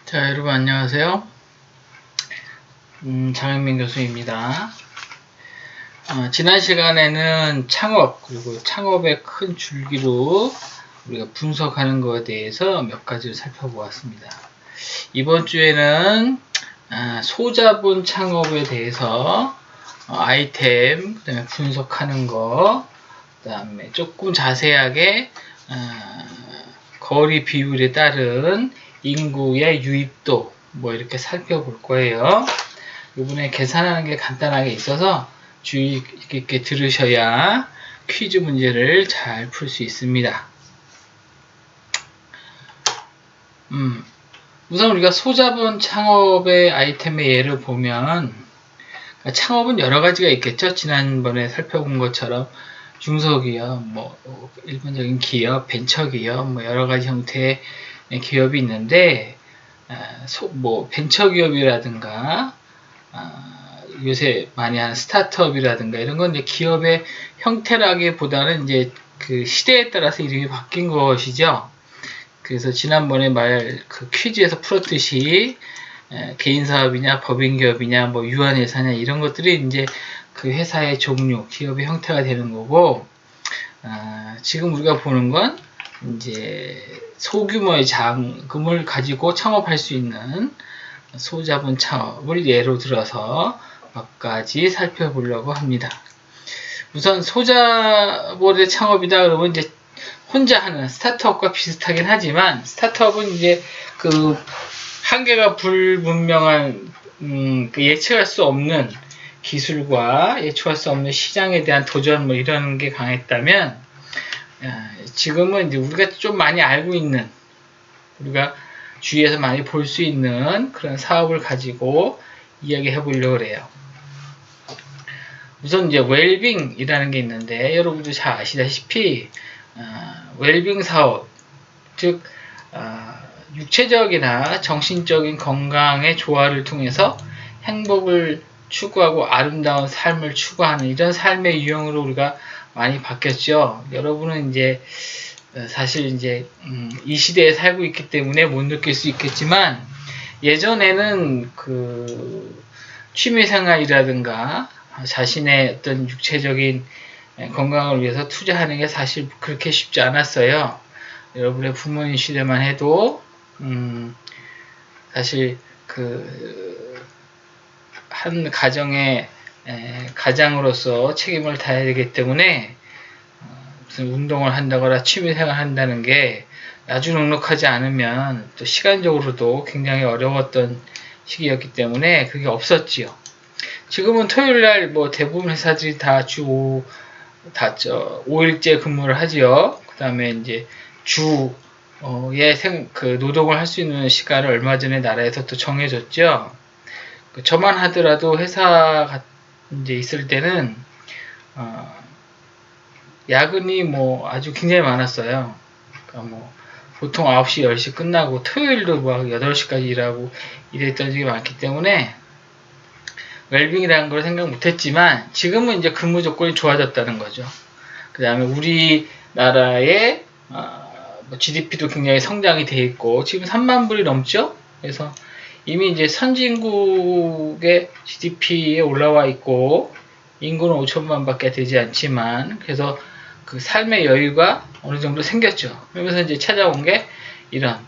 자, 여러분 안녕하세요. 장현민 교수입니다. 지난 시간에는 창업, 그리고 창업의 큰 줄기로 우리가 분석하는 것에 대해서 몇 가지를 살펴보았습니다. 이번 주에는 소자본 창업에 대해서 아이템, 그다음에 분석하는 거, 그다음에 조금 자세하게 거리 비율에 따른 인구의 유입도 뭐 이렇게 살펴볼 거예요. 이번에 계산하는 게 간단하게 있어서 주의 깊게 들으셔야 퀴즈 문제를 잘 풀 수 있습니다. 우선 우리가 소자본 창업의 아이템의 예를 보면 창업은 여러 가지가 있겠죠. 지난번에 살펴본 것처럼 중소기업, 뭐 일반적인 기업, 벤처기업, 뭐 여러 가지 형태의 기업이 있는데 뭐 벤처기업이라든가 요새 많이 하는 스타트업이라든가 이런 건 이제 기업의 형태라기보다는 이제 그 시대에 따라서 이름이 바뀐 것이죠. 그래서 지난번에 그 퀴즈에서 풀었듯이 개인 사업이냐, 법인 기업이냐, 뭐 유한 회사냐 이런 것들이 이제 그 회사의 종류, 기업의 형태가 되는 거고, 지금 우리가 보는 건 이제 소규모의 자금을 가지고 창업할 수 있는 소자본 창업을 예로 들어서 몇 가지 살펴보려고 합니다. 우선 소자본의 창업이다 그러면 이제 혼자 하는 스타트업과 비슷하긴 하지만 스타트업은 이제 그 한계가 불분명한 그 예측할 수 없는 기술과 예측할 수 없는 시장에 대한 도전 뭐 이런 게 강했다면 지금은 이제 우리가 좀 많이 알고 있는 우리가 주위에서 많이 볼 수 있는 그런 사업을 가지고 이야기해 보려고 해요. 우선 이제 웰빙이라는 게 있는데 여러분도 잘 아시다시피 웰빙 사업, 즉 육체적이나 정신적인 건강의 조화를 통해서 행복을 추구하고 아름다운 삶을 추구하는 이런 삶의 유형으로 우리가 많이 바뀌었죠. 여러분은 이제 사실 이제 이 시대에 살고 있기 때문에 못 느낄 수 있겠지만 예전에는 그 취미생활이라든가 자신의 어떤 육체적인 건강을 위해서 투자하는 게 사실 그렇게 쉽지 않았어요. 여러분의 부모님 시대만 해도 사실 그 한 가정의 가장으로서 책임을 다해야 되기 때문에 무슨 운동을 한다거나 취미생활 한다는 게 아주 넉넉하지 않으면 또 시간적으로도 굉장히 어려웠던 시기였기 때문에 그게 없었지요. 지금은 토요일날 뭐 대부분 회사들이 다 5일째 근무를 하지요. 그 다음에 이제 그 노동을 할 수 있는 시간을 얼마 전에 나라에서 또 정해줬죠. 저만 하더라도 회사가 이제 있을 때는 야근이 뭐 아주 굉장히 많았어요. 그러니까 뭐 보통 9시, 10시 끝나고 토요일도 막 8시까지 일하고 이랬던 적이 많기 때문에 웰빙이라는 걸 생각 못했지만 지금은 이제 근무 조건이 좋아졌다는 거죠. 그 다음에 우리나라의 GDP도 굉장히 성장이 돼 있고 지금 3만 불이 넘죠. 그래서 이미 이제 선진국의 GDP에 올라와 있고 인구는 5천만 밖에 되지 않지만 그래서 그 삶의 여유가 어느 정도 생겼죠. 그러면서 이제 찾아온 게 이런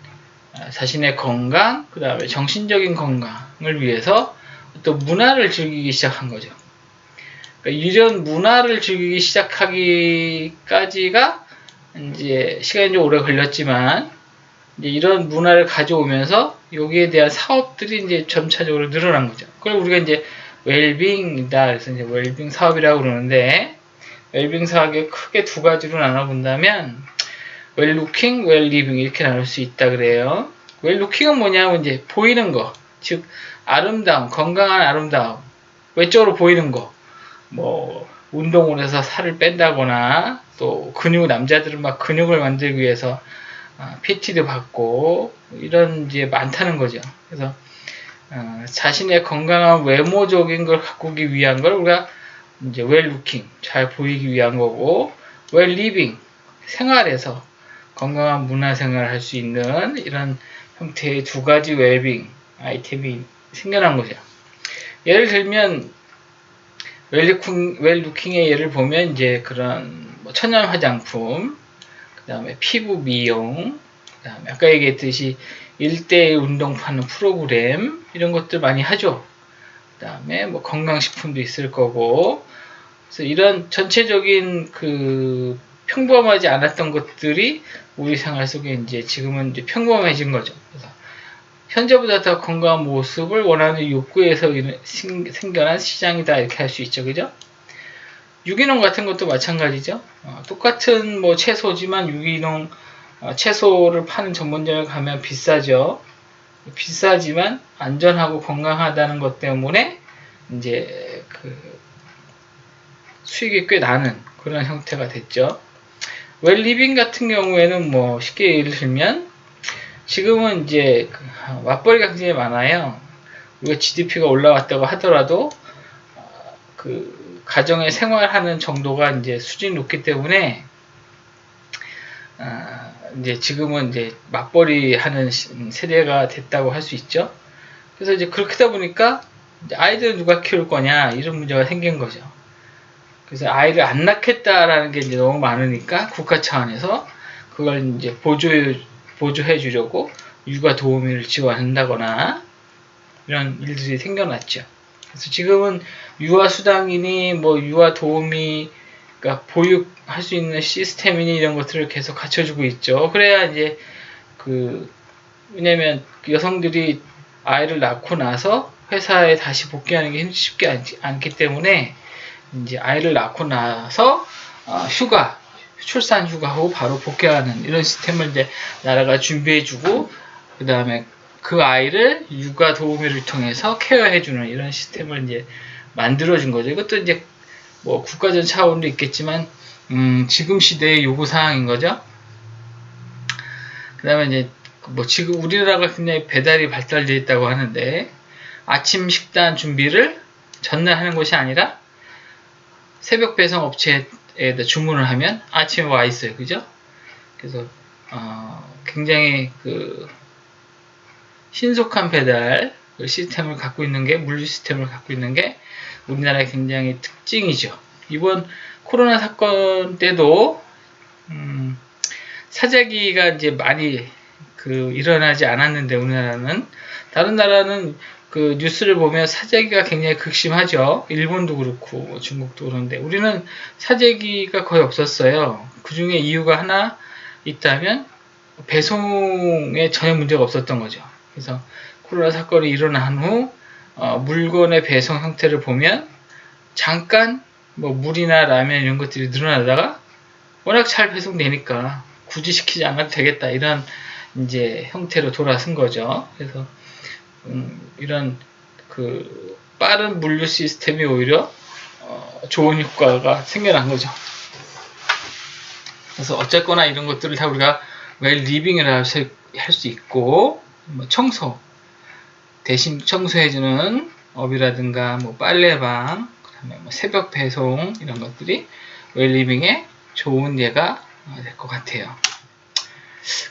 자신의 건강, 그 다음에 정신적인 건강을 위해서 또 문화를 즐기기 시작한 거죠. 그러니까 이런 문화를 즐기기 시작하기까지가 이제 시간이 좀 오래 걸렸지만 이제 이런 문화를 가져오면서 여기에 대한 사업들이 이제 점차적으로 늘어난 거죠. 그걸 우리가 이제 웰빙이다. 그래서 이제 웰빙 사업이라고 그러는데 웰빙 사업이 크게 두 가지로 나눠본다면 웰루킹, 웰리빙 이렇게 나눌 수 있다 그래요. 웰루킹은 뭐냐면 이제 보이는 거, 즉 아름다움, 건강한 아름다움, 외적으로 보이는 거, 뭐 운동을 해서 살을 뺀다거나 또 남자들은 막 근육을 만들기 위해서 PT도 받고 이런 이제 많다는 거죠. 그래서 자신의 건강한 외모적인 걸 가꾸기 위한 걸 우리가 이제 웰루킹, 잘 보이기 위한 거고, 웰리빙, 생활에서 건강한 문화생활을 할 수 있는 이런 형태의 두 가지 웰빙 아이템이 생겨난 거죠. 예를 들면 웰루킹의 예를 보면 이제 그런 뭐 천연 화장품, 그 다음에 피부 미용, 그 다음에 아까 얘기했듯이 1대1 운동하는 프로그램 이런 것들 많이 하죠. 그 다음에 뭐 건강식품도 있을 거고, 그래서 이런 전체적인 그 평범하지 않았던 것들이 우리 생활 속에 이제 지금은 이제 평범해진 거죠. 그래서 현재보다 더 건강한 모습을 원하는 욕구에서 생겨난 시장이다 이렇게 할 수 있죠, 그죠? 유기농 같은 것도 마찬가지죠. 똑같은 뭐 채소지만 유기농 채소를 파는 전문점에 가면 비싸죠. 비싸지만 안전하고 건강하다는 것 때문에 이제 그 수익이 꽤 나는 그런 형태가 됐죠. 웰리빙 같은 경우에는 뭐 쉽게 예를 들면 지금은 이제 맞벌이가 굉장히 많아요. 우리가 GDP가 올라왔다고 하더라도 그 가정에 생활하는 정도가 이제 수준이 높기 때문에 이제 지금은 이제 맞벌이 하는 세대가 됐다고 할 수 있죠. 그래서 이제 그렇게 하다 보니까 이제 아이들은 누가 키울 거냐 이런 문제가 생긴 거죠. 그래서 아이를 안 낳겠다라는 게 이제 너무 많으니까 국가 차원에서 그걸 이제 보조해 주려고 육아 도우미를 지원한다거나 이런 일들이 생겨났죠. 그래서 지금은 유아 수당이니 뭐 유아 도우미가 보육할 수 있는 시스템이니 이런 것들을 계속 갖춰주고 있죠. 그래야 이제 왜냐면 여성들이 아이를 낳고 나서 회사에 다시 복귀하는 게 쉽지 않기 때문에 이제 아이를 낳고 나서 출산 휴가하고 바로 복귀하는 이런 시스템을 이제 나라가 준비해주고 그 다음에 그 아이를 육아 도우미를 통해서 케어해주는 이런 시스템을 이제 만들어준 거죠. 이것도 이제 뭐 국가적 차원도 있겠지만 지금 시대의 요구 사항인 거죠. 그 다음에 이제 뭐 지금 우리나라가 굉장히 배달이 발달되어 있다고 하는데 아침 식단 준비를 전날 하는 것이 아니라 새벽 배송 업체에다 주문을 하면 아침에 와 있어요. 그죠? 그래서 굉장히 신속한 배달 시스템을 갖고 있는 게 물류 시스템을 갖고 있는 게 우리나라의 굉장히 특징이죠. 이번 코로나 사건 때도 사재기가 이제 많이 일어나지 않았는데 우리나라는 다른 나라는 그 뉴스를 보면 사재기가 굉장히 극심하죠. 일본도 그렇고 중국도 그런데 우리는 사재기가 거의 없었어요. 그 중에 이유가 하나 있다면 배송에 전혀 문제가 없었던 거죠. 그래서 코로나 사건이 일어난 후 물건의 배송 형태를 보면 잠깐 뭐 물이나 라면 이런 것들이 늘어나다가 워낙 잘 배송되니까 굳이 시키지 않아도 되겠다 이런 이제 형태로 돌아선 거죠. 그래서 이런 빠른 물류 시스템이 오히려 좋은 효과가 생겨난 거죠. 그래서 어쨌거나 이런 것들을 다 우리가 웰리빙이라 할 수 있고 뭐 대신 청소해주는 업이라든가 뭐 빨래방, 그다음에 뭐 새벽 배송 이런 것들이 웰리빙의 좋은 예가 될 것 같아요.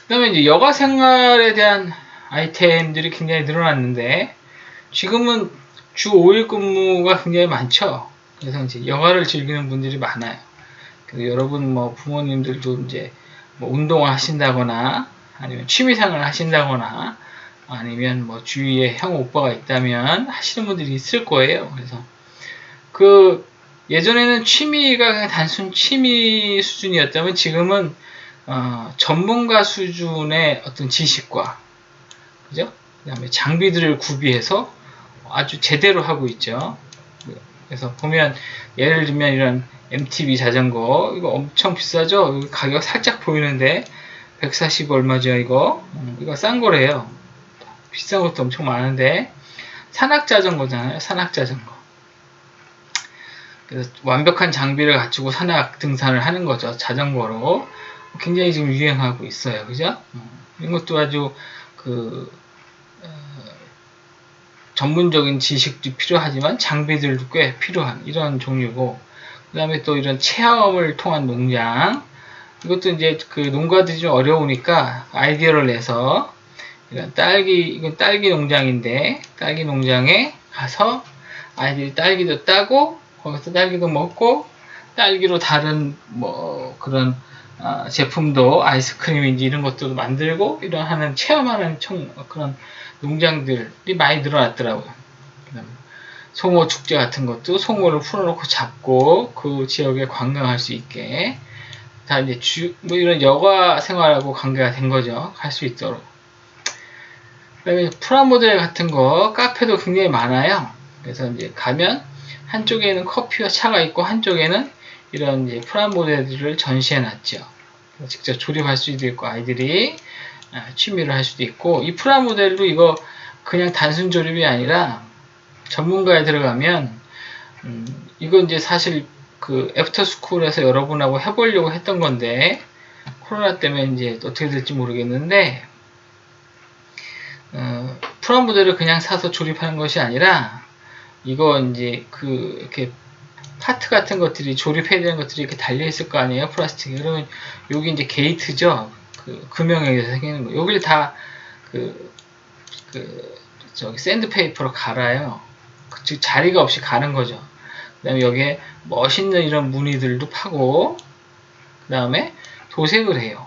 그다음에 이제 여가 생활에 대한 아이템들이 굉장히 늘어났는데 지금은 주 5일 근무가 굉장히 많죠. 그래서 이제 여가를 즐기는 분들이 많아요. 그래서 여러분 뭐 부모님들도 이제 뭐 운동을 하신다거나 아니면 취미생활을 하신다거나 아니면 뭐 주위에 형 오빠가 있다면 하시는 분들이 있을 거예요. 그래서 예전에는 취미가 그냥 단순 취미 수준이었다면 지금은 전문가 수준의 어떤 지식과 그죠? 그 다음에 장비들을 구비해서 아주 제대로 하고 있죠. 그래서 보면 예를 들면 이런 MTB 자전거 이거 엄청 비싸죠? 가격 살짝 보이는데 140 얼마죠 이거? 이거 싼 거래요. 비싼 것도 엄청 많은데 산악 자전거잖아요. 산악 자전거. 그래서 완벽한 장비를 갖추고 산악 등산을 하는 거죠. 자전거로. 굉장히 지금 유행하고 있어요. 그죠? 이런 것도 아주 전문적인 지식도 필요하지만 장비들도 꽤 필요한 이런 종류고 그 다음에 또 이런 체험을 통한 농장 이것도 이제 농가들이 좀 어려우니까 아이디어를 내서 이건 딸기 농장인데, 딸기 농장에 가서 아이들이 딸기도 따고, 거기서 딸기도 먹고, 딸기로 다른 뭐 그런 제품도 아이스크림인지 이런 것들도 만들고 이런 하는 체험하는 그런 농장들이 많이 늘어났더라고요. 송어 축제 같은 것도 송어를 풀어놓고 잡고 그 지역에 관광할 수 있게 다 이제 뭐 이런 여가 생활하고 관계가 된 거죠. 갈 수 있도록. 그다음에 프라모델 같은 거 카페도 굉장히 많아요. 그래서 이제 가면 한쪽에는 커피와 차가 있고 한쪽에는 이런 이제 프라모델들을 전시해 놨죠. 직접 조립할 수도 있고 아이들이 취미를 할 수도 있고 이 프라모델도 이거 그냥 단순 조립이 아니라 전문가에 들어가면 이거 이제 사실 그 애프터스쿨에서 여러분하고 해보려고 했던 건데 코로나 때문에 이제 어떻게 될지 모르겠는데 프라모델을 그냥 사서 조립하는 것이 아니라 이거 이제 이렇게 파트 같은 것들이 조립해야 되는 것들이 이렇게 달려 있을 거 아니에요, 플라스틱. 그러면 여기 이제 게이트죠. 그 금형에 의해서 생기는 거. 여기를 다 저기 샌드페이퍼로 갈아요. 즉 자리가 없이 가는 거죠. 그다음에 여기에 멋있는 이런 무늬들도 파고 그다음에 도색을 해요.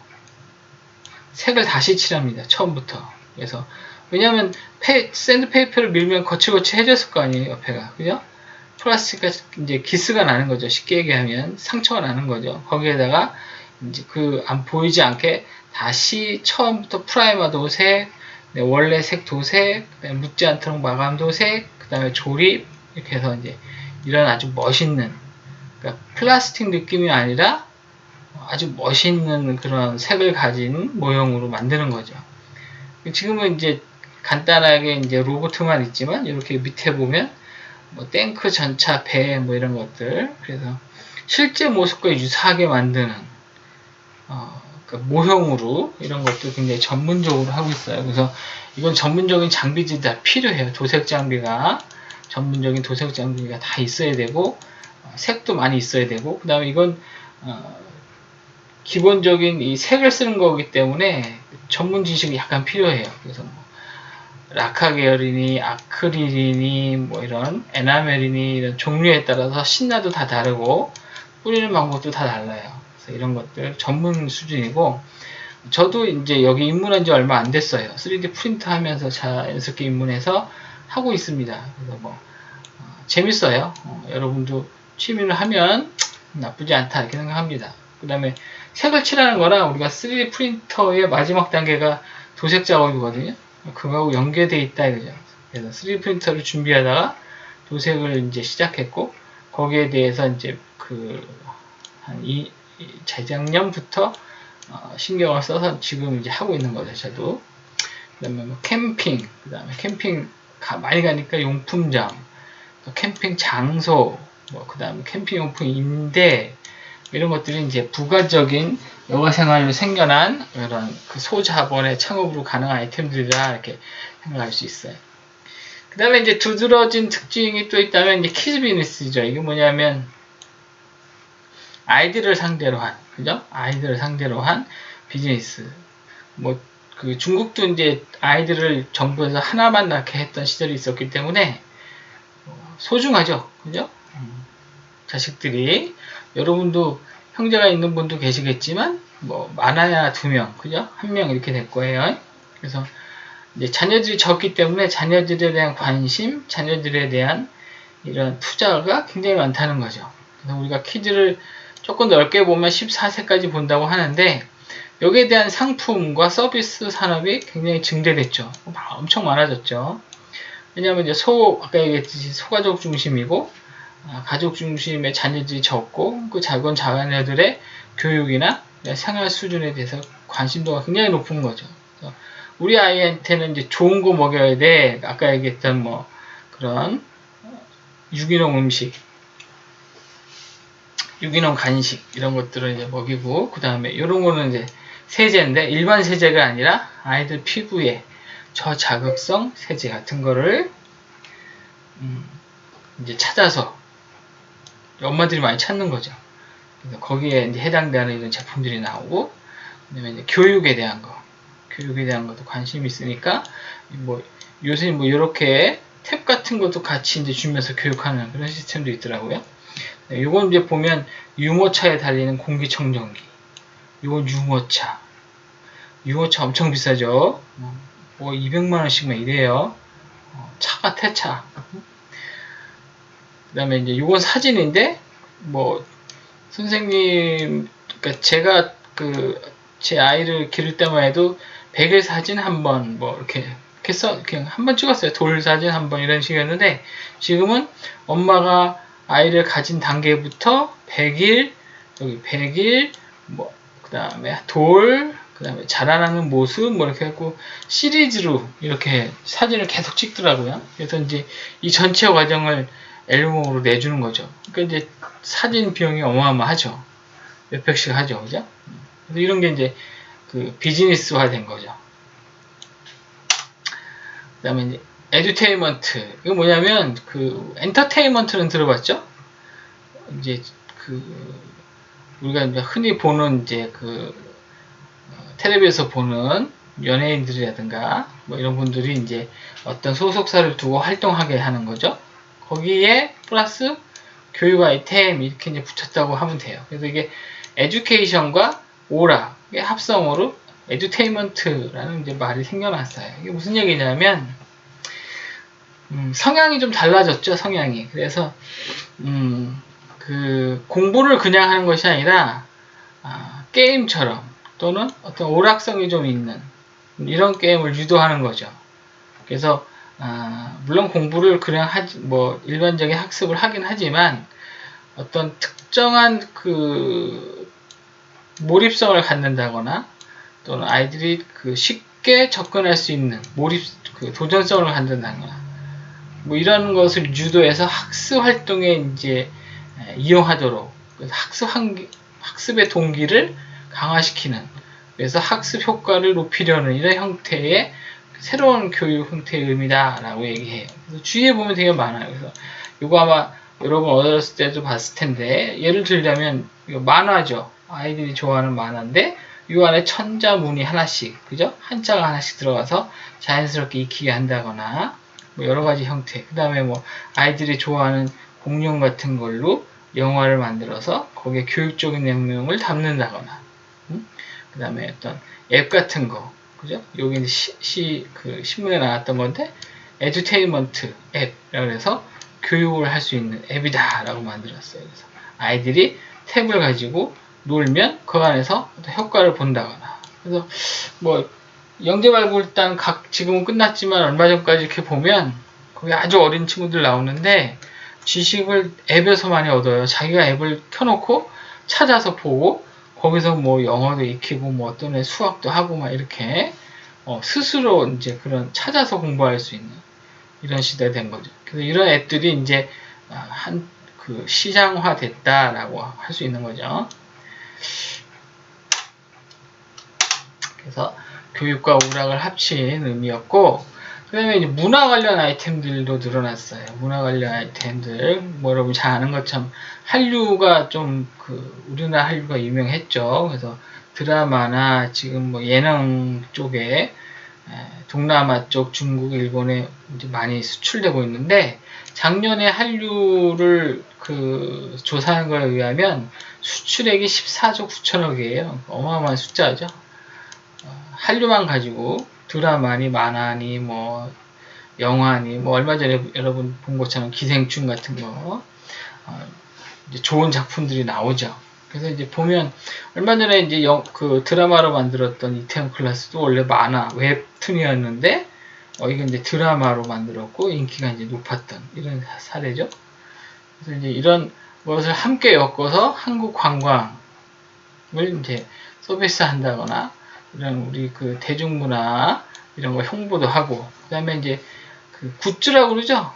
색을 다시 칠합니다. 처음부터. 그래서 왜냐하면 샌드페이퍼를 밀면 거칠거칠해졌을 거 아니에요, 옆에가. 그죠? 플라스틱가 이제 기스가 나는 거죠. 쉽게 얘기하면 상처가 나는 거죠. 거기에다가 이제 안 보이지 않게 다시 처음부터 프라이머 도색, 원래 색 도색, 그다음에 묻지 않도록 마감 도색, 그다음에 조립 이렇게 해서 이제 이런 아주 멋있는 그러니까 플라스틱 느낌이 아니라 아주 멋있는 그런 색을 가진 모형으로 만드는 거죠. 지금은 이제 간단하게 이제 로봇만 있지만 이렇게 밑에 보면 뭐 탱크, 전차, 배 뭐 이런 것들 그래서 실제 모습과 유사하게 만드는 모형으로 이런 것도 굉장히 전문적으로 하고 있어요. 그래서 이건 전문적인 장비들이 다 필요해요. 도색 장비가 전문적인 도색 장비가 다 있어야 되고 색도 많이 있어야 되고 그 다음에 이건 기본적인 이 색을 쓰는 거기 때문에 전문 지식이 약간 필요해요. 그래서 뭐 라카 계열이니 아크릴이니 뭐 이런 에나멜이니 이런 종류에 따라서 신나도 다 다르고 뿌리는 방법도 다 달라요. 그래서 이런 것들 전문 수준이고 저도 이제 여기 입문한 지 얼마 안 됐어요. 3D 프린터 하면서 자연스럽게 입문해서 하고 있습니다. 그래서 뭐 재밌어요. 여러분도 취미를 하면 나쁘지 않다 이렇게 생각합니다. 그 다음에 색을 칠하는 거랑 우리가 3D 프린터의 마지막 단계가 도색 작업이거든요. 그거하고 연계되어 있다 이거죠. 그래서 3D 프린터를 준비하다가 도색을 이제 시작했고 거기에 대해서 이제 재작년부터 신경을 써서 지금 이제 하고 있는 거죠. 저도. 그 다음에 뭐 캠핑, 그 다음에 캠핑 많이 가니까 용품점, 캠핑 장소, 그 다음에 캠핑 용품 임대 이런 것들이 이제 부가적인 여가 생활로 생겨난 이런 소자본의 창업으로 가능한 아이템들이라 이렇게 생각할 수 있어요. 그 다음에 이제 두드러진 특징이 또 있다면 이제 키즈 비즈니스죠. 이게 뭐냐면 아이들을 상대로 한, 그죠? 아이들을 상대로 한 비즈니스. 중국도 이제 아이들을 정부에서 하나만 낳게 했던 시절이 있었기 때문에 소중하죠. 그죠? 자식들이 여러분도 형제가 있는 분도 계시겠지만 뭐 많아야 2명, 그죠? 1명 이렇게 될 거예요. 그래서 이제 자녀들이 적기 때문에 자녀들에 대한 관심, 자녀들에 대한 이런 투자가 굉장히 많다는 거죠. 그래서 우리가 키즈를 조금 넓게 보면 14세까지 본다고 하는데 여기에 대한 상품과 서비스 산업이 굉장히 증대됐죠. 엄청 많아졌죠. 왜냐하면 이제 아까 얘기했듯이 소가족 중심이고 가족 중심의 자녀들이 적고 그 작은 자녀들의 교육이나 생활 수준에 대해서 관심도가 굉장히 높은 거죠. 우리 아이한테는 이제 좋은 거 먹여야 돼. 아까 얘기했던 뭐 그런 유기농 음식, 유기농 간식 이런 것들을 이제 먹이고 그 다음에 이런 거는 이제 세제인데 일반 세제가 아니라 아이들 피부에 저자극성 세제 같은 거를 이제 찾아서 엄마들이 많이 찾는 거죠. 그래서 거기에 이제 해당되는 이런 제품들이 나오고 그다음에 이제 교육에 대한 거, 교육에 대한 것도 관심이 있으니까 뭐 요새 뭐 이렇게 탭 같은 것도 같이 이제 주면서 교육하는 그런 시스템도 있더라고요. 네, 요건 이제 보면 유모차에 달리는 공기청정기. 요건 유모차. 유모차 엄청 비싸죠. 뭐 200만 원씩 막 이래요. 차가 태차. 그 다음에 이제 요건 사진인데 뭐 선생님 그러니까 제가 제 아이를 기를 때만 해도 100일 사진 한 번 뭐 이렇게 해서 그냥 한 번 찍었어요. 돌 사진 한 번 이런 식이었는데 지금은 엄마가 아이를 가진 단계부터 100일 여기 100일 뭐 그다음에 돌 그다음에 자라나는 모습 뭐 이렇게 해갖고 시리즈로 이렇게 사진을 계속 찍더라고요. 그래서 이제 이 전체 과정을 앨범으로 내주는 거죠. 그러니까 이제 사진 비용이 어마어마하죠. 몇백씩 하죠, 그죠? 그래서 이런 게 이제 그 비즈니스화 된 거죠. 그 다음에 이제 에듀테인먼트. 이거 뭐냐면 그 엔터테인먼트는 들어봤죠? 이제 우리가 이제 흔히 보는 이제 텔레비에서 보는 연예인들이라든가 뭐 이런 분들이 이제 어떤 소속사를 두고 활동하게 하는 거죠. 거기에 플러스 교육 아이템 이렇게 이제 붙였다고 하면 돼요. 그래서 이게 에듀케이션과 오락의 합성어로 에듀테인먼트라는 이제 말이 생겨났어요. 이게 무슨 얘기냐면 성향이 좀 달라졌죠. 성향이. 그래서 공부를 그냥 하는 것이 아니라 게임처럼 또는 어떤 오락성이 좀 있는 이런 게임을 유도하는 거죠. 그래서 물론 공부를 그냥 일반적인 학습을 하긴 하지만 어떤 특정한 몰입성을 갖는다거나 또는 아이들이 쉽게 접근할 수 있는 도전성을 갖는다거나 뭐 이런 것을 유도해서 학습 활동에 이제 이용하도록 학습의 동기를 강화시키는 그래서 학습 효과를 높이려는 이런 형태의 새로운 교육 형태의 의미다라고 얘기해요. 그래서 주위에 보면 되게 많아요. 그래서 이거 아마 여러분 어렸을 때도 봤을 텐데 예를 들자면 이거 만화죠. 아이들이 좋아하는 만화인데 이 안에 천자 문이 하나씩 그죠? 한자가 하나씩 들어가서 자연스럽게 익히게 한다거나 뭐 여러 가지 형태. 그 다음에 뭐 아이들이 좋아하는 공룡 같은 걸로 영화를 만들어서 거기에 교육적인 내용을 담는다거나 그 다음에 어떤 앱 같은 거 그죠? 여기 신문에 나왔던 건데 에듀테인먼트 앱이라고 해서 교육을 할 수 있는 앱이다 라고 만들었어요. 그래서 아이들이 탭을 가지고 놀면 그 안에서 효과를 본다거나 그래서 뭐 영재발굴단 지금은 끝났지만 얼마 전까지 이렇게 보면 거기 아주 어린 친구들 나오는데 지식을 앱에서 많이 얻어요. 자기가 앱을 켜놓고 찾아서 보고 거기서 뭐 영어도 익히고 뭐 어떤 애 수학도 하고 막 이렇게 스스로 이제 그런 찾아서 공부할 수 있는 이런 시대가 된 거죠. 그래서 이런 앱들이 이제 시장화 됐다라고 할 수 있는 거죠. 그래서 교육과 오락을 합친 의미였고 그 다음에 이제 문화 관련 아이템들도 늘어났어요. 문화 관련 아이템들 뭐 여러분 잘 아는 것처럼 한류가 좀 우리나라 한류가 유명했죠. 그래서 드라마나 지금 뭐 예능 쪽에 동남아 쪽 중국, 일본에 이제 많이 수출되고 있는데 작년에 한류를 조사한 거에 의하면 수출액이 14조 9천억이에요. 어마어마한 숫자죠. 한류만 가지고 드라마니 만화니 뭐 영화니 뭐 얼마 전에 여러분 본 것처럼 기생충 같은 거 이제 좋은 작품들이 나오죠. 그래서 이제 보면 얼마 전에 이제 드라마로 만들었던 이태원 클라스도 원래 만화 웹툰이었는데 이게 이제 드라마로 만들었고 인기가 이제 높았던 이런 사례죠. 그래서 이제 이런 것을 함께 엮어서 한국 관광을 이제 서비스한다거나 이런 우리 대중문화 이런 거 홍보도 하고 그 다음에 이제 굿즈라고 그러죠.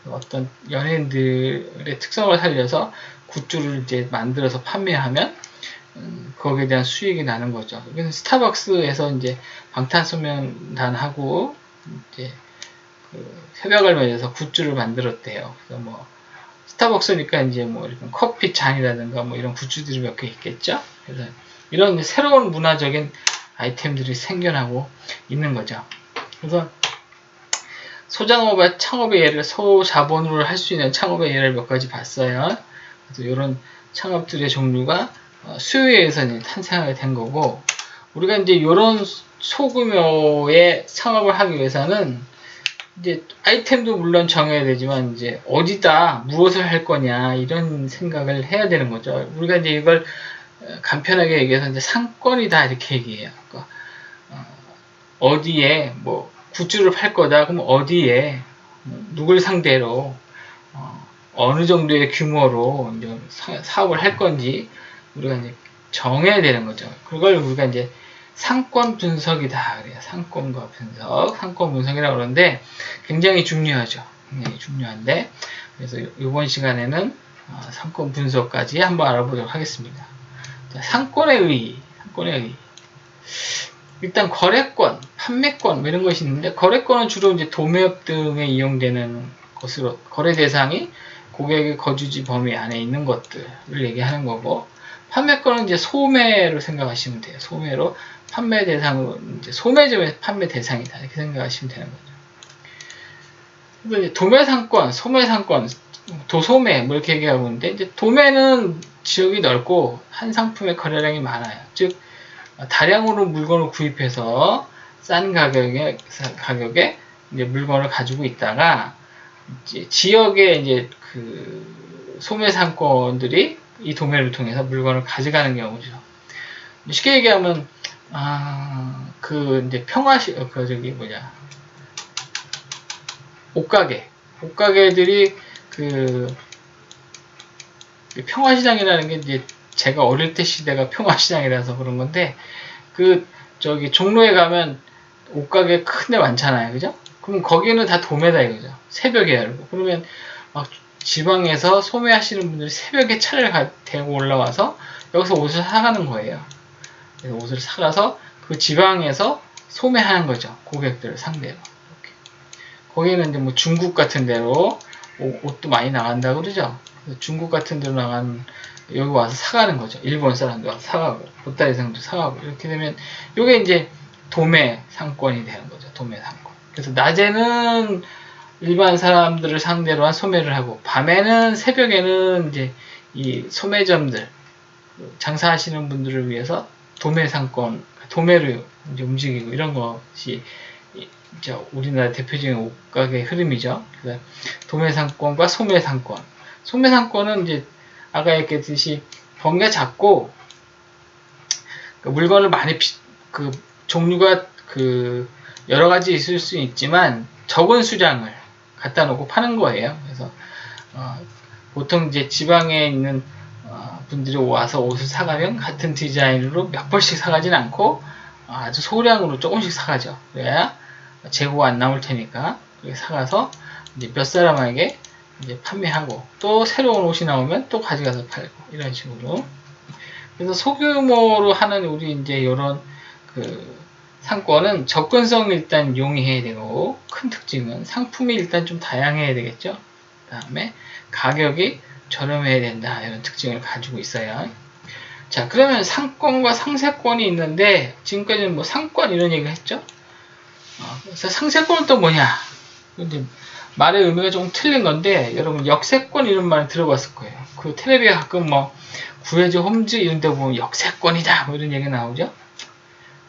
어떤 연예인들의 특성을 살려서 굿즈를 이제 만들어서 판매하면 거기에 대한 수익이 나는 거죠. 그래서 스타벅스에서 이제 방탄소년단하고 이제 협약을 맺어서 굿즈를 만들었대요. 그래서 뭐 스타벅스니까 이제 뭐 이런 커피 잔이라든가 뭐 이런 굿즈들이 몇 개 있겠죠. 그래서 이런 새로운 문화적인 아이템들이 생겨나고 있는 거죠. 그래서 소장업의 창업의 예를, 소자본으로 할 수 있는 창업의 예를 몇 가지 봤어요. 그래서 이런 창업들의 종류가 수요에 의해서 탄생하게 된 거고, 우리가 이제 이런 소규모의 창업을 하기 위해서는 이제 아이템도 물론 정해야 되지만 이제 어디다 무엇을 할 거냐 이런 생각을 해야 되는 거죠. 우리가 이제 이걸 간편하게 얘기해서 이제 상권이다 이렇게 얘기해요. 그러니까 어디에 뭐 굿즈를 팔 거다 그럼 어디에 누굴 상대로 어느 정도의 규모로 이제 사업을 할 건지 우리가 이제 정해야 되는 거죠. 그걸 우리가 이제 상권 분석이다 그래요. 상권과 분석, 상권 분석이라고 그러는데 굉장히 중요하죠. 굉장히 중요한데 그래서 이번 시간에는 상권 분석까지 한번 알아보도록 하겠습니다. 자, 상권의 의의, 상권의 의의. 일단 거래권, 판매권 뭐 이런 것이 있는데 거래권은 주로 이제 도매업 등에 이용되는 것으로 거래 대상이 고객의 거주지 범위 안에 있는 것들을 얘기하는 거고 판매권은 이제 소매로 생각하시면 돼요. 소매로 판매 대상으로 이제 소매점의 판매 대상이다 이렇게 생각하시면 되는 거죠. 그리고 이제 도매상권, 소매상권, 도소매 뭐 이렇게 얘기하고 있는데 이제 도매는 지역이 넓고 한 상품의 거래량이 많아요. 즉 다량으로 물건을 구입해서 싼 가격에 이제 물건을 가지고 있다가 이제 지역의 이제 그 소매 상권들이 이 도매를 통해서 물건을 가져가는 경우죠. 쉽게 얘기하면 그 이제 평화시 그 저기 뭐냐 옷가게들이 그 평화시장이라는 게 이제 제가 어릴 때 시대가 평화시장이라서 그런 건데 그 저기 종로에 가면 옷가게 큰 데 많잖아요. 그죠? 그럼 거기는 다 도매다 이거죠. 새벽에 열고. 그러면 막 지방에서 소매하시는 분들이 새벽에 차를 대고 올라와서 여기서 옷을 사가는 거예요. 그래서 옷을 사가서 그 지방에서 소매하는 거죠. 고객들을 상대로. 이렇게. 거기는 이제 뭐 중국 같은 데로 옷도 많이 나간다고 그러죠. 중국 같은 데로 나간 여기 와서 사가는 거죠. 일본 사람도 와서 사가고 보따리상도 사가고 이렇게 되면 이게 이제 도매 상권이 되는 거죠. 도매 상권. 그래서 낮에는 일반 사람들을 상대로 한 소매를 하고 밤에는 새벽에는 이제 이 소매점들 장사하시는 분들을 위해서 도매 상권 도매를 이제 움직이고 이런 것이 이제 우리나라 대표적인 옷가게 흐름이죠. 그래서 도매 상권과 소매 상권. 소매 상권은 이제 아까 얘기했듯이 범위가 작고 그 물건을 많이 그 종류가 그 여러 가지 있을 수 있지만 적은 수량을 갖다 놓고 파는 거예요. 그래서 보통 이제 지방에 있는 분들이 와서 옷을 사가면 같은 디자인으로 몇 벌씩 사가진 않고 아주 소량으로 조금씩 사가죠. 그래야 재고가 안 나올 테니까 그렇게 사가서 이제 몇 사람에게 이제 판매하고 또 새로운 옷이 나오면 또 가져가서 팔고 이런 식으로. 그래서 소규모로 하는 우리 이제 이런 그 상권은 접근성을 일단 용이해야 되고 큰 특징은 상품이 일단 좀 다양해야 되겠죠. 그 다음에 가격이 저렴해야 된다 이런 특징을 가지고 있어요. 자 그러면 상권과 상세권이 있는데 지금까지는 뭐 상권 이런 얘기를 했죠. 그래서 상세권은 또 뭐냐? 이제 말의 의미가 조금 틀린 건데 여러분 역세권 이런 말 들어봤을 거예요. 그 텔레비에 가끔 뭐 구해줘 홈즈 이런 데 보면 역세권이다 뭐 이런 얘기 나오죠.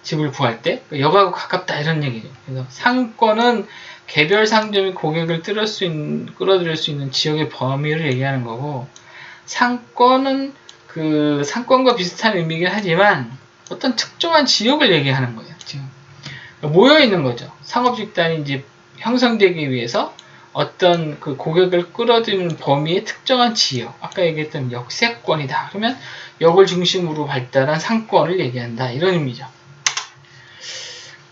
집을 구할 때 역하고 가깝다 이런 얘기죠. 그래서 상권은 개별 상점이 고객을 끌어들일 수 있는 지역의 범위를 얘기하는 거고 상권은 그 상권과 비슷한 의미긴 하지만 어떤 특정한 지역을 얘기하는 거예요. 지금 모여 있는 거죠. 상업 집단이 이제 형성되기 위해서 어떤 그 고객을 끌어들이는 범위의 특정한 지역, 아까 얘기했던 역세권이다. 그러면 역을 중심으로 발달한 상권을 얘기한다. 이런 의미죠.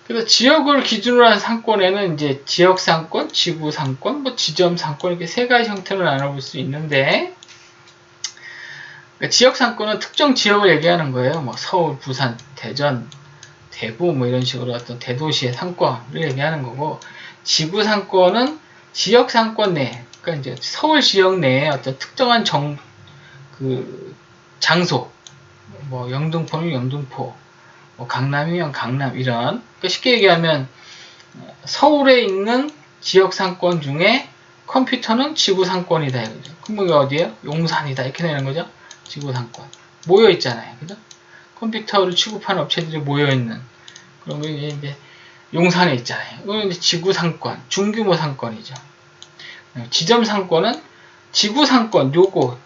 그래서 지역을 기준으로 한 상권에는 이제 지역 상권, 지구 상권, 뭐 지점 상권 이렇게 세 가지 형태로 나눠볼 수 있는데 그러니까 지역 상권은 특정 지역을 얘기하는 거예요. 뭐 서울, 부산, 대전, 대구 뭐 이런 식으로 어떤 대도시의 상권을 얘기하는 거고 지구 상권은 지역 상권 내, 그러니까 이제 서울 지역 내에 어떤 특정한 그 장소, 뭐 영등포는 영등포, 뭐 강남이면 강남 이런. 그러니까 쉽게 얘기하면 서울에 있는 지역 상권 중에 컴퓨터는 지구 상권이다 이거죠. 그럼 이게 어디예요? 용산이다 이렇게 되는 거죠. 지구 상권 모여 있잖아요, 그죠? 컴퓨터를 취급하는 업체들이 모여 있는 그런 게 이제 용산에 있잖아요. 이건 이제 지구 상권, 중규모 상권이죠. 지점 상권은 지구 상권 요거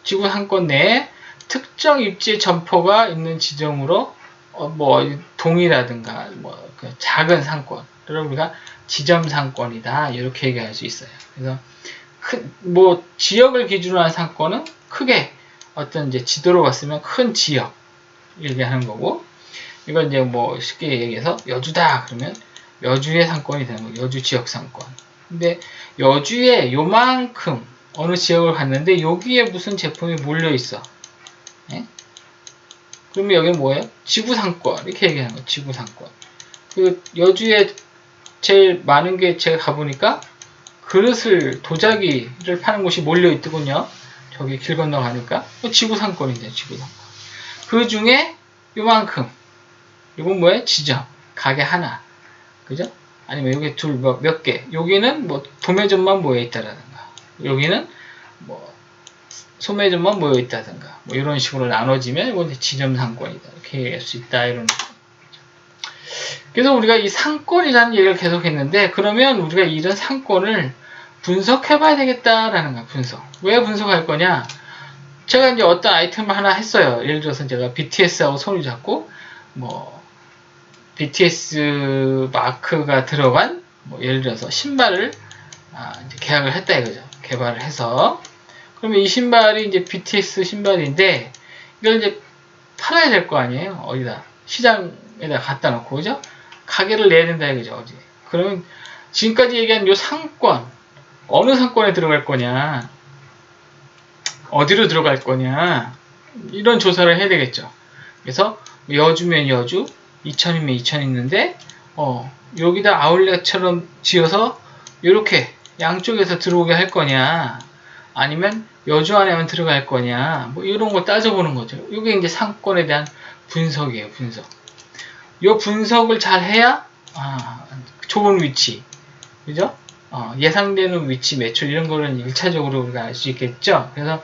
지구 상권 내에 특정 입지 점포가 있는 지점으로 뭐 동이라든가 뭐 그 작은 상권을 우리가 지점 상권이다 이렇게 얘기할 수 있어요. 그래서 뭐 지역을 기준으로 한 상권은 크게 어떤 이제 지도로 봤으면 큰 지역 얘기하는 거고, 이건 이제 뭐 쉽게 얘기해서 여주다 그러면 여주의 상권이 되는 거예요. 여주 지역 상권. 근데 여주에 요만큼 어느 지역을 갔는데 여기에 무슨 제품이 몰려 있어. 예? 그러면 여기는 뭐예요? 지구 상권 이렇게 얘기하는 거예요. 지구 상권. 그 여주에 제일 많은 게 제가 가보니까 그릇을 도자기를 파는 곳이 몰려 있더군요. 저기 길 건너 가니까 지구 상권인데 지구 상권. 그 중에 요만큼 이건 뭐예요? 지점 가게 하나, 그죠? 아니면 여기 둘 몇 개. 여기는 뭐 도매점만 모여 있다라든가, 여기는 뭐 소매점만 모여 있다든가, 뭐 이런 식으로 나눠지면 이건 지점 상권이다 이렇게 얘기할 수 있다 이런. 그래서 우리가 이 상권이라는 얘기를 계속 했는데, 그러면 우리가 이런 상권을 분석해 봐야 되겠다라는 거야. 분석. 왜 분석할 거냐? 제가 이제 어떤 아이템을 하나 했어요. 예를 들어서 제가 BTS하고 손을 잡고 뭐 BTS 마크가 들어간 뭐 예를 들어서 신발을 이제 계약을 했다 이거죠. 개발을 해서. 그러면 이 신발이 이제 BTS 신발인데 이걸 이제 팔아야 될 거 아니에요. 어디다 시장에다 갖다 놓고, 그죠? 가게를 내야 된다 이거죠. 어디. 그러면 지금까지 얘기한 요 상권, 어느 상권에 들어갈 거냐, 어디로 들어갈 거냐, 이런 조사를 해야 되겠죠. 그래서 여주면 여주, 이천이면 이천 있는데 여기다 아울렛처럼 지어서 이렇게 양쪽에서 들어오게 할 거냐, 아니면 여주 안에만 들어갈 거냐, 뭐 이런 거 따져보는 거죠. 이게 이제 상권에 대한 분석이에요. 분석. 이 분석을 잘 해야 좋은 위치, 그죠? 예상되는 위치, 매출 이런 거는 1차적으로 우리가 알 수 있겠죠. 그래서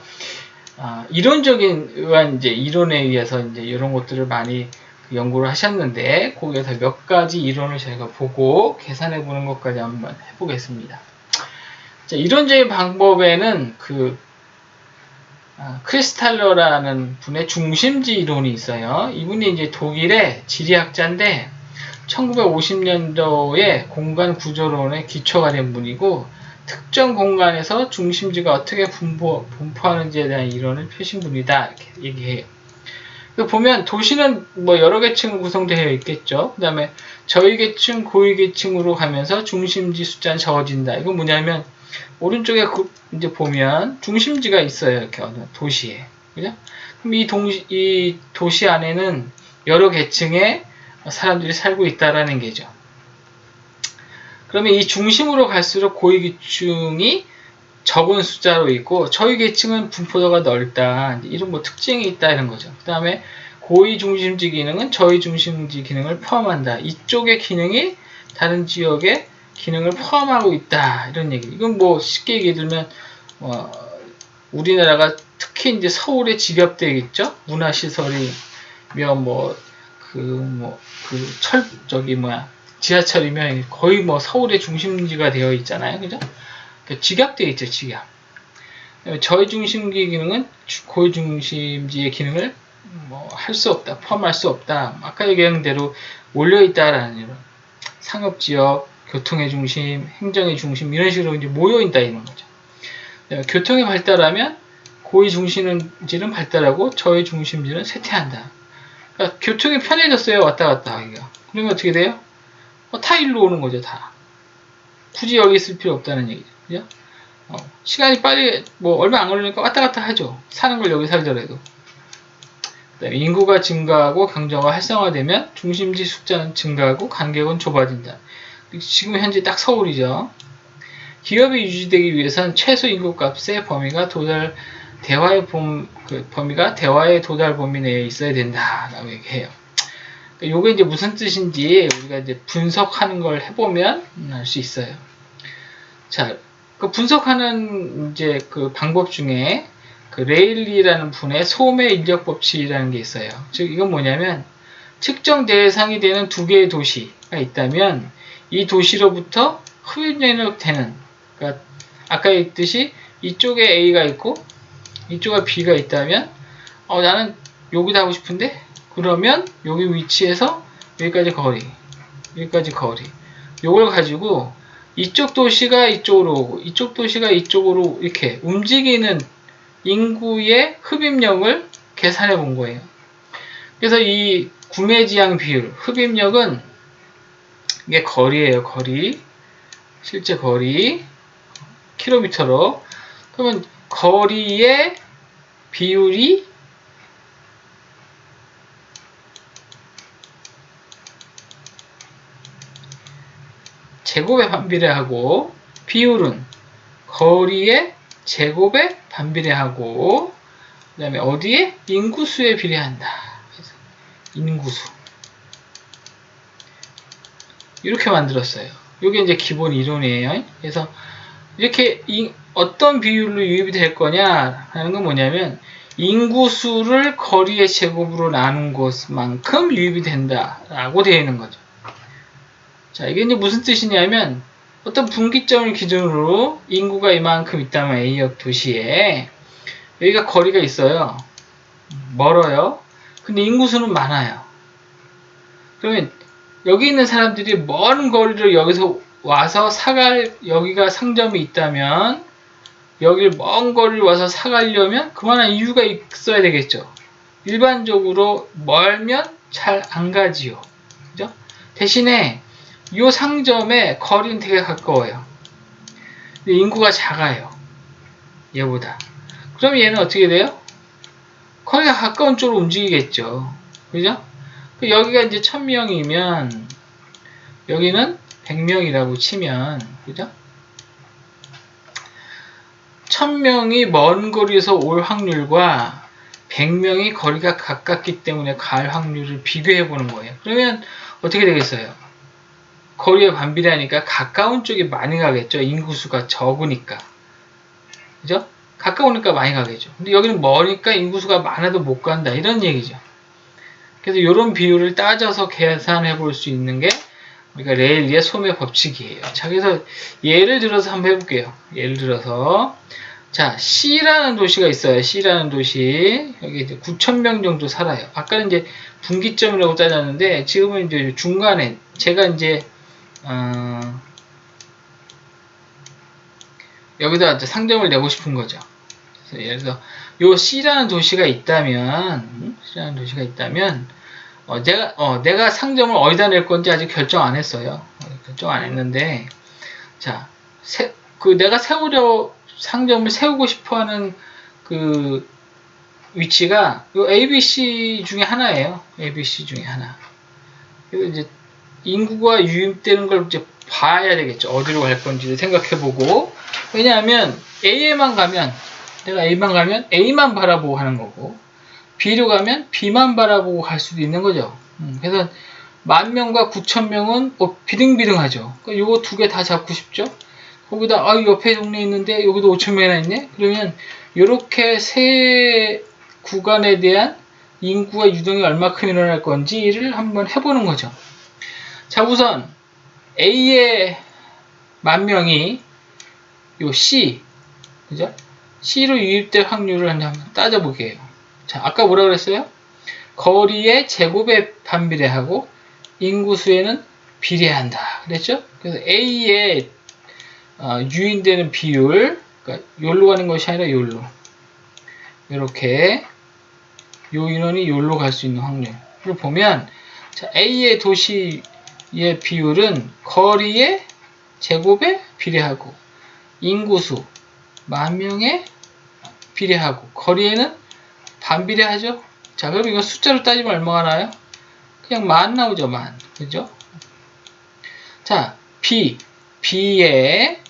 이론적인 이제 이론에 의해서 이제 이런 것들을 많이 연구를 하셨는데, 거기에서 몇 가지 이론을 저희가 보고 계산해 보는 것까지 한번 해보겠습니다. 자, 이론적인 방법에는 크리스탈러라는 분의 중심지 이론이 있어요. 이분이 이제 독일의 지리학자인데 1950년도에 공간 구조론의 기초가 된 분이고, 특정 공간에서 중심지가 어떻게 분포하는지에 대한 이론을 펴신 분이다 이렇게 얘기해요. 보면 도시는 뭐 여러 계층으로 구성되어 있겠죠. 그 다음에 저위계층, 고위계층으로 가면서 중심지 숫자는 적어진다. 이건 뭐냐면 오른쪽에 이제 보면 중심지가 있어요. 이렇게 어느 도시에, 그죠? 그럼 이 도시 안에는 여러 계층의 사람들이 살고 있다라는 게죠. 그러면 이 중심으로 갈수록 고위계층이 적은 숫자로 있고 저위계층은 분포도가 넓다, 이런 뭐 특징이 있다 이런 거죠. 그 다음에 고위중심지 기능은 저위중심지 기능을 포함한다. 이쪽의 기능이 다른 지역의 기능을 포함하고 있다 이런 얘기. 이건 뭐 쉽게 얘기해 들면 우리나라가 특히 이제 서울에 집약되어 있죠. 문화시설이며 지하철이면 거의 뭐 서울의 중심지가 되어 있잖아요. 그죠? 집약되어 있죠, 집약. 저위중심지 기능은 고위중심지의 기능을 할 수 없다, 포함할 수 없다. 아까 얘기한 대로 몰려있다라는 이런 상업지역, 교통의 중심, 행정의 중심 이런 식으로 이제 모여있다 이런 거죠. 교통이 발달하면 고위중심지는 발달하고 저위중심지는 쇠퇴한다. 그러니까 교통이 편해졌어요, 왔다 갔다 하기가. 그러면 어떻게 돼요? 다 일로 오는 거죠, 다. 굳이 여기 있을 필요 없다는 얘기죠. 그죠? 시간이 빨리, 얼마 안 걸리니까 왔다 갔다 하죠. 사는 걸 여기 살더라도. 인구가 증가하고 경제가 활성화되면 중심지 숫자는 증가하고 간격은 좁아진다. 지금 현재 딱 서울이죠. 기업이 유지되기 위해선 최소 인구값의 범위가 대화의 도달 범위 내에 있어야 된다라고 얘기해요. 요게 이제 무슨 뜻인지 우리가 이제 분석하는 걸 해보면 알 수 있어요. 자, 그 분석하는 이제 그 방법 중에 그 레일리라는 분의 소매 인력 법칙이라는 게 있어요. 즉, 이건 뭐냐면 특정 대상이 되는 두 개의 도시가 있다면 이 도시로부터 흡입력이 되는, 그러니까 아까 했듯이 이쪽에 A가 있고 이쪽에 B가 있다면 나는 여기다 하고 싶은데 그러면 여기 위치에서 여기까지 거리 요걸 가지고 이쪽 도시가 이쪽으로 오고 이쪽 도시가 이쪽으로 이렇게 움직이는 인구의 흡입력을 계산해 본 거예요. 그래서 이 구매지향 비율, 흡입력은 이게 거리예요. 거리, 실제 거리 킬로미터로. 그러면 거리의 비율이 제곱에 반비례하고 비율은 거리의 제곱에 반비례하고 그 다음에 어디에? 인구수에 비례한다. 인구수. 이렇게 만들었어요. 이게 이제 기본 이론이에요. 그래서 이렇게 어떤 비율로 유입이 될 거냐 하는 건 뭐냐면 인구수를 거리의 제곱으로 나눈 것만큼 유입이 된다라고 되어 있는 거죠. 자, 이게 이제 무슨 뜻이냐면 어떤 분기점을 기준으로 인구가 이만큼 있다면 A역 도시에 여기가 거리가 있어요. 멀어요. 근데 인구수는 많아요. 그러면 여기 있는 사람들이 먼 거리를 여기서 와서 사갈, 여기가 상점이 있다면 여길 먼 거리를 와서 사가려면 그만한 이유가 있어야 되겠죠. 일반적으로 멀면 잘 안 가지요. 그죠? 대신에 이 상점의 거리는 되게 가까워요. 근데 인구가 작아요. 얘보다. 그럼 얘는 어떻게 돼요? 거리가 가까운 쪽으로 움직이겠죠. 그죠? 여기가 이제 1000명이면 여기는 100명이라고 치면, 그죠? 1000명이 먼 거리에서 올 확률과 100명이 거리가 가깝기 때문에 갈 확률을 비교해 보는 거예요. 그러면 어떻게 되겠어요? 거리에 반비례하니까 가까운 쪽이 많이 가겠죠. 인구수가 적으니까. 그죠? 가까우니까 많이 가겠죠. 근데 여기는 머니까 인구수가 많아도 못 간다. 이런 얘기죠. 그래서 이런 비율을 따져서 계산해 볼 수 있는 게 우리가 레일리의 소매 법칙이에요. 자, 그래서 예를 들어서 한번 해볼게요. 예를 들어서 자, C라는 도시가 있어요. C라는 도시. 여기 이제 9,000명 정도 살아요. 아까는 이제 분기점이라고 따졌는데 지금은 이제 중간에 제가 이제 여기다 이제 상점을 내고 싶은 거죠. 그래서 예를 들어서 요 C라는 도시가 있다면 내가 상점을 어디다 낼 건지 아직 결정 안 했어요. 결정 안 했는데 자, 내가 상점을 세우고 싶어 하는 그 위치가 요 ABC 중에 하나예요. ABC 중에 하나. 그래서 이제 인구가 유입되는 걸 이제 봐야 되겠죠. 어디로 갈 건지를 생각해보고. 왜냐하면 내가 A만 가면 A만 바라보고 하는 거고, B로 가면 B만 바라보고 갈 수도 있는 거죠. 그래서 10,000명과 9,000명은 비등비등하죠. 그러니까 요거 두 개 다 잡고 싶죠. 거기다 옆에 동네에 있는데 여기도 5,000명이나 있네. 그러면 요렇게 세 구간에 대한 인구가 유동이 얼마큼 일어날 건지를 한번 해보는 거죠. 자, 우선 A의 10,000명이 요 C, 그죠? C로 유입될 확률을 한번 따져볼게요. 자, 아까 뭐라 그랬어요? 거리의 제곱에 반비례하고 인구수에는 비례한다. 그랬죠? 그래서 A의 유인되는 비율, 그러니까 요로 가는 것이 아니라 요로. 이렇게 요 인원이 요로 갈 수 있는 확률을 보면 자, A의 도시의 비율은 거리의 제곱에 비례하고 인구수 10,000명에 비례하고 거리에는 반비례하죠. 자, 그럼 이거 숫자로 따지면 얼마가 나요? 그냥 10,000 나오죠. 10,000. 그죠? 자, B의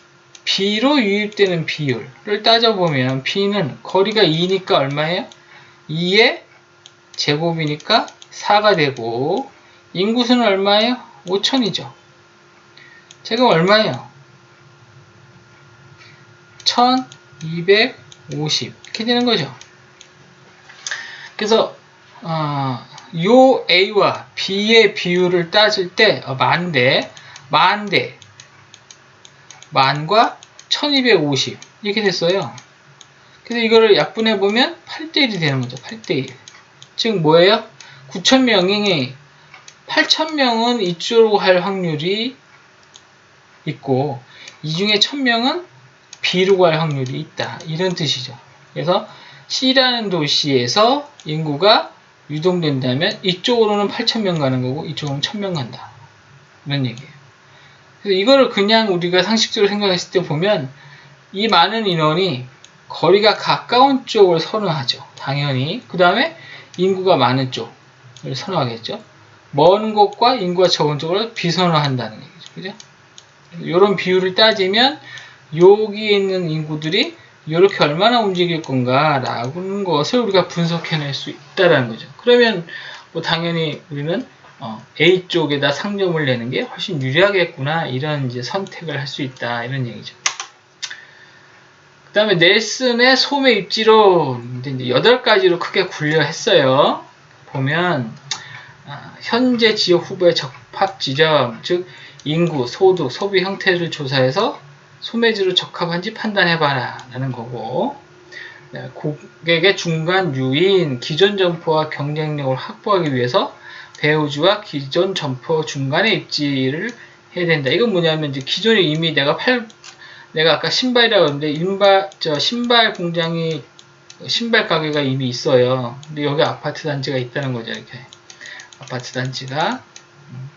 B로 유입되는 비율을 따져보면 B는 거리가 2니까 얼마예요? 2의 제곱이니까 4가 되고 인구수는 얼마예요? 5천이죠. 제가 얼마예요? 1250 이렇게 되는 거죠. 그래서 요 A와 B의 비율을 따질 때 만과 1250 이렇게 됐어요. 그래서 이거를 약분해 보면 8대1이 되는 거죠. 8대1. 즉 뭐예요? 9,000명이 8,000명은 이쪽으로 갈 확률이 있고 이 중에 1,000명은 B로 갈 확률이 있다. 이런 뜻이죠. 그래서 C라는 도시에서 인구가 유동된다면 이쪽으로는 8,000명 가는 거고 이쪽으로는 1,000명 간다. 이런 얘기예요. 그래서 이거를 그냥 우리가 상식적으로 생각했을 때 보면 이 많은 인원이 거리가 가까운 쪽을 선호하죠. 당연히. 그 다음에 인구가 많은 쪽을 선호하겠죠. 먼 곳과 인구가 적은 쪽을 비선호한다는 얘기죠. 그죠? 이런 비율을 따지면 여기에 있는 인구들이 이렇게 얼마나 움직일 건가 라는 것을 우리가 분석해낼 수 있다는 거죠. 그러면 뭐 당연히 우리는 A 쪽에다 상점을 내는 게 훨씬 유리하겠구나 이런 이제 선택을 할 수 있다 이런 얘기죠. 그 다음에 넬슨의 소매 입지론 이제 8가지로 크게 분류했어요. 보면 현재 지역 후보의 적합 지점, 즉 인구, 소득, 소비 형태를 조사해서 소매지로 적합한지 판단해봐라 라는 거고, 고객의 중간 유인, 기존 점포와 경쟁력을 확보하기 위해서 배우지와 기존 점포 중간에 입지를 해야 된다. 이건 뭐냐면 이제 기존에 이미 내가 아까 신발이라고 했는데 신발 공장이 신발 가게가 이미 있어요. 근데 여기 아파트 단지가 있다는 거죠. 이렇게 아파트 단지가.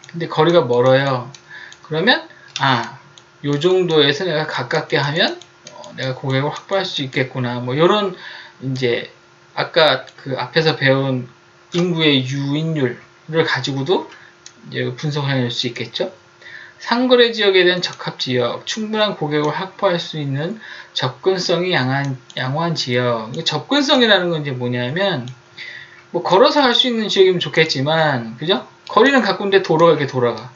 근데 거리가 멀어요. 그러면 요 정도에서 내가 가깝게 하면 내가 고객을 확보할 수 있겠구나. 뭐 요런 이제 아까 그 앞에서 배운 인구의 유인율을 가지고도 이제 분석을 해낼 수 있겠죠. 상거래 지역에 대한 적합 지역, 충분한 고객을 확보할 수 있는 접근성이 양호한 지역. 접근성이라는 건 이제 뭐냐면 뭐 걸어서 갈 수 있는 지역이면 좋겠지만, 그죠? 거리는 가까운데 도로가 이렇게 돌아가.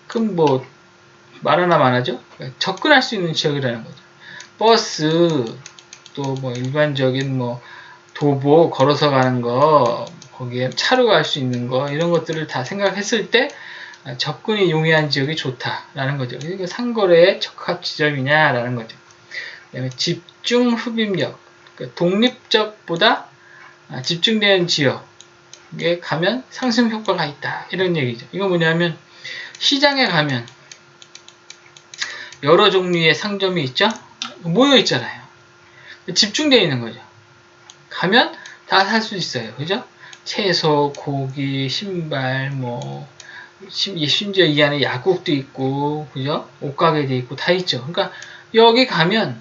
그럼 뭐 말하나 마나죠? 접근할 수 있는 지역이라는 거죠. 버스, 또 뭐 일반적인 뭐 도보, 걸어서 가는 거, 거기에 차로 갈 수 있는 거, 이런 것들을 다 생각했을 때 접근이 용이한 지역이 좋다라는 거죠. 그러니까 상거래의 적합 지점이냐라는 거죠. 그다음에 집중 흡입력, 그러니까 독립적보다 집중되는 지역에 가면 상승 효과가 있다 이런 얘기죠. 이건 뭐냐면 시장에 가면 여러 종류의 상점이 있죠? 모여 있잖아요. 집중되어 있는 거죠. 가면 다 살 수 있어요. 그죠? 채소, 고기, 신발, 뭐 심지어 이 안에 약국도 있고, 그죠? 옷가게도 있고 다 있죠. 그러니까 여기 가면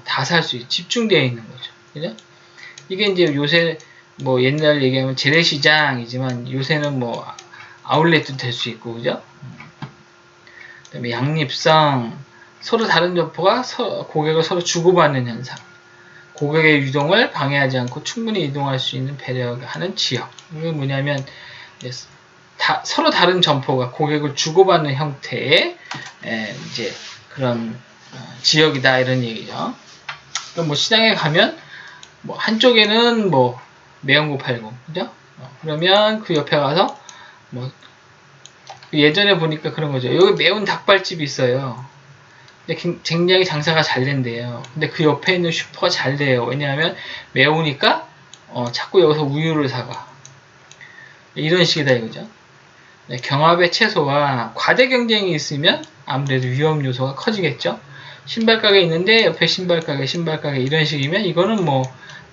다 살 수 있어요. 집중되어 있는 거죠. 그죠? 이게 이제 요새 뭐 옛날 얘기하면 재래시장이지만 요새는 뭐 아울렛도 될 수 있고, 그죠? 그다음에 양립성, 서로 다른 점포가 고객을 서로 주고받는 현상, 고객의 유동을 방해하지 않고 충분히 이동할 수 있는 배려하는 지역. 이게 뭐냐면 서로 다른 점포가 고객을 주고받는 형태의 이제 그런 지역이다 이런 얘기죠. 그럼 뭐 시장에 가면 뭐 한쪽에는 뭐 매운 거 팔고, 그죠? 그러면 그 옆에 가서 뭐 예전에 보니까 그런 거죠. 여기 매운 닭발집이 있어요. 근데 굉장히 장사가 잘 된대요. 근데 그 옆에 있는 슈퍼가 잘 돼요. 왜냐하면 매우니까 자꾸 여기서 우유를 사가. 이런 식이다 이거죠. 네, 경합의 채소와 과대 경쟁이 있으면 아무래도 위험 요소가 커지겠죠. 신발 가게 있는데 옆에 신발 가게 이런 식이면 이거는 뭐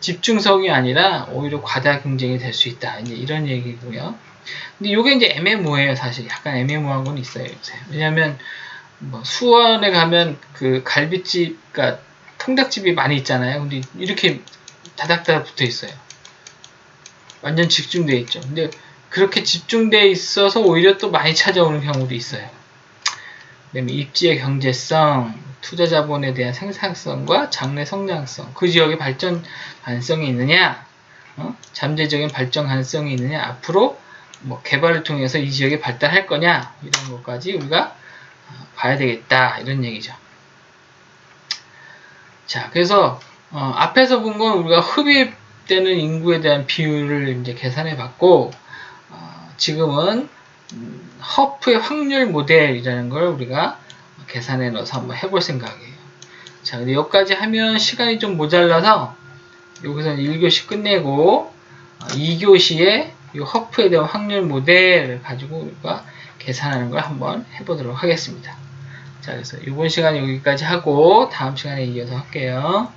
집중성이 아니라 오히려 과다 경쟁이 될 수 있다. 이제 이런 얘기고요. 근데 이게 이제 애매모호해요. 사실 약간 애매모호한 건 있어요. 요새. 왜냐하면 뭐 수원에 가면 그 갈비집, 그러니까 통닭집이 많이 있잖아요. 근데 이렇게 다닥다닥 붙어 있어요. 완전 집중돼 있죠. 근데 그렇게 집중돼 있어서 오히려 또 많이 찾아오는 경우도 있어요. 그다음에 입지의 경제성, 투자 자본에 대한 생산성과 장래 성장성, 그 지역의 발전 가능성이 있느냐, 잠재적인 발전 가능성이 있느냐, 앞으로 뭐 개발을 통해서 이 지역이 발달할 거냐 이런 것까지 우리가 봐야 되겠다 이런 얘기죠. 자, 그래서 앞에서 본 건 우리가 흡입되는 인구에 대한 비율을 이제 계산해 봤고 지금은 허프의 확률 모델이라는 걸 우리가 계산해 넣어서 한번 해볼 생각이에요. 자, 근데 여기까지 하면 시간이 좀 모자라서 여기서는 1교시 끝내고 2교시에 이 허프에 대한 확률 모델을 가지고 우리가 계산하는 걸 한번 해보도록 하겠습니다. 자, 그래서 이번 시간 여기까지 하고 다음 시간에 이어서 할게요.